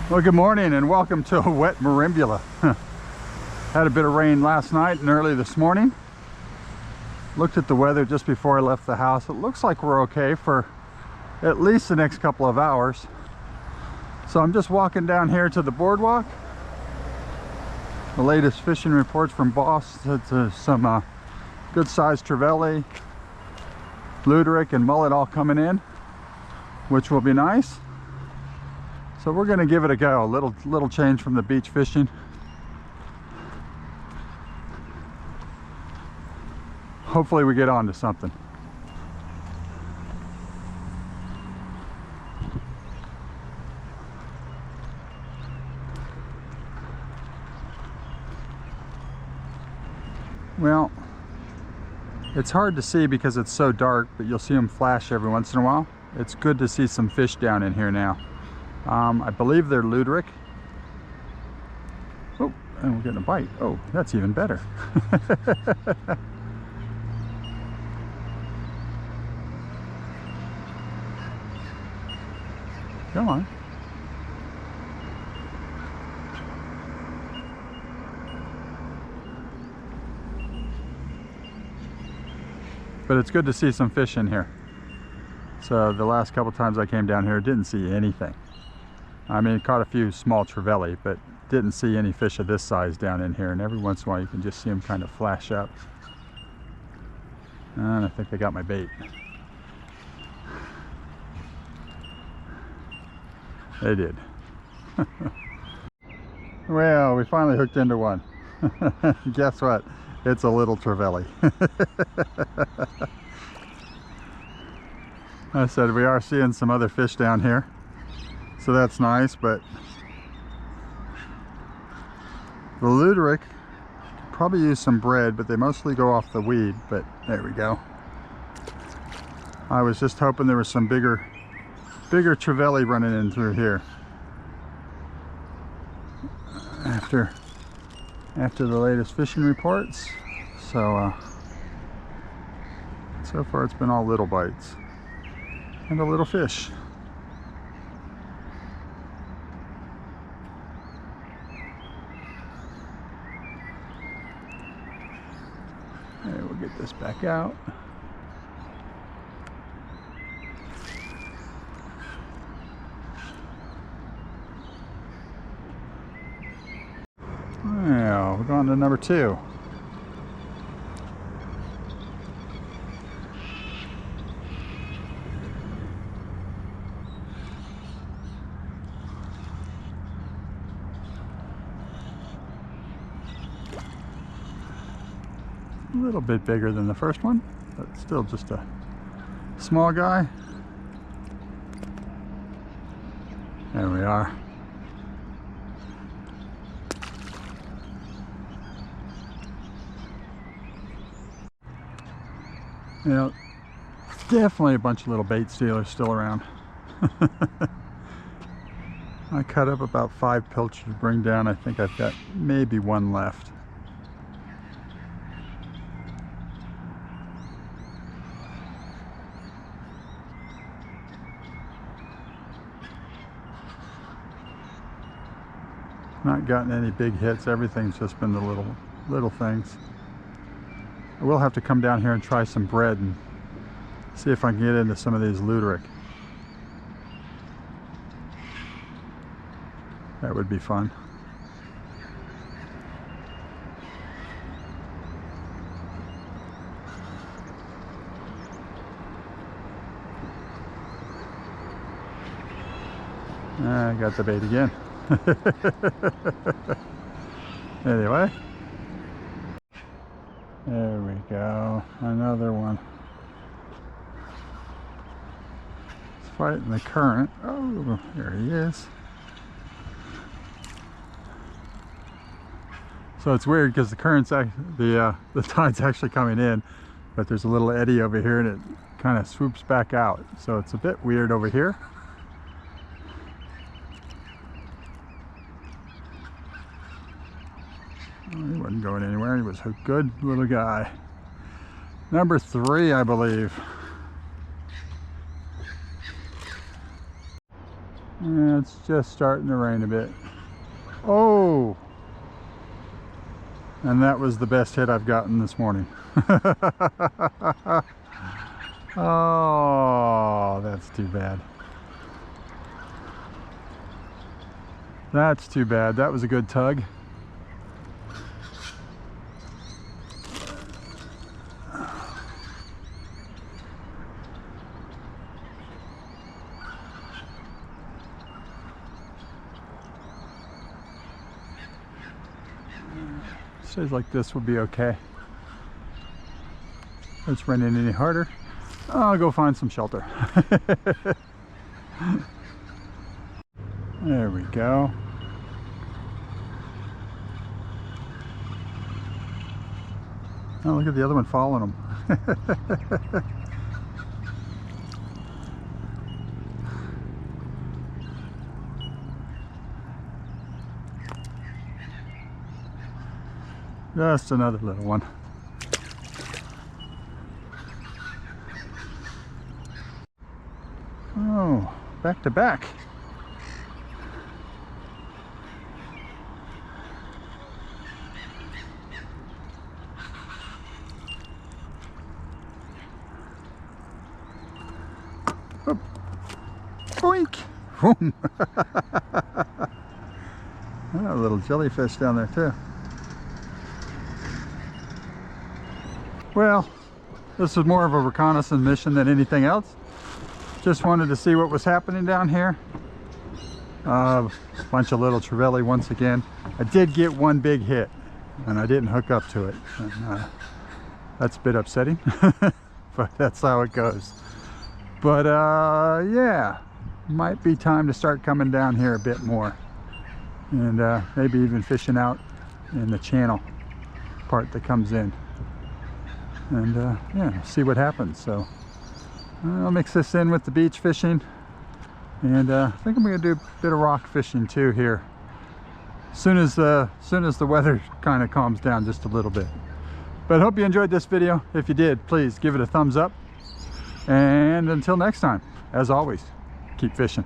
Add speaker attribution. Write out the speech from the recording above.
Speaker 1: Well, good morning and welcome to a wet Merimbula. Had a bit of rain last night and early this morning. Looked at the weather just before I left the house. It looks like we're okay for at least the next couple of hours. So I'm just walking down here to the boardwalk. The latest fishing reports from Boss said some good sized trevally, luderick and mullet all coming in, which will be nice. So we're going to give it a go. A little change from the beach fishing. Hopefully we get on to something. Well, it's hard to see because it's so dark, but you'll see them flash every once in a while. It's good to see some fish down in here now. I believe they're luderick. Oh, and we're getting a bite. Oh, that's even better. Come on. But it's good to see some fish in here. So the last couple times I came down here, didn't see anything. I mean, caught a few small trevally, but didn't see any fish of this size down in here. And every once in a while you can just see them kind of flash up. And I think they got my bait. They did. Well, we finally hooked into one. Guess what? It's a little trevally. I said we are seeing some other fish down here. So that's nice, but the luderick probably use some bread, but they mostly go off the weed. But there we go. I was just hoping there was some bigger trevally running in through here after the latest fishing reports. So so far it's been all little bites and a little fish. Okay, we'll get this back out. Well, we're going to number 2. A little bit bigger than the first one, but still just a small guy. There we are. You know, definitely a bunch of little bait stealers still around. I cut up about 5 pilchers to bring down. I think I've got maybe one left. Not gotten any big hits. Everything's just been the little things. I will have to come down here and try some bread and see if I can get into some of these luderick. That would be fun. I got the bait again. Anyway, there we go, another one. It's fighting the current. Oh, there he is. So it's weird because the current's the tide's actually coming in, but there's a little eddy over here and it kind of swoops back out. So it's a bit weird over here. He wasn't going anywhere. He was a good little guy. Number 3, I believe. Yeah, it's just starting to rain a bit. Oh! And that was the best hit I've gotten this morning. Oh, that's too bad. That's too bad. That was a good tug. Stays like this will be okay. If it's raining any harder, I'll go find some shelter. There we go. Oh, look at the other one following them. Just another little one. Oh, back to back. Oh. Boink! Boom! Oh, a little jellyfish down there too. Well, this was more of a reconnaissance mission than anything else. Just wanted to see what was happening down here. Bunch of little trevally once again. I did get one big hit and I didn't hook up to it. And, that's a bit upsetting, but that's how it goes. But yeah, might be time to start coming down here a bit more. And maybe even fishing out in the channel part that comes in. And yeah, see what happens. So I'll mix this in with the beach fishing, and I think I'm gonna do a bit of rock fishing too here soon as the weather kind of calms down just a little bit. But I hope you enjoyed this video. If you did, please give it a thumbs up, and until next time, as always, keep fishing.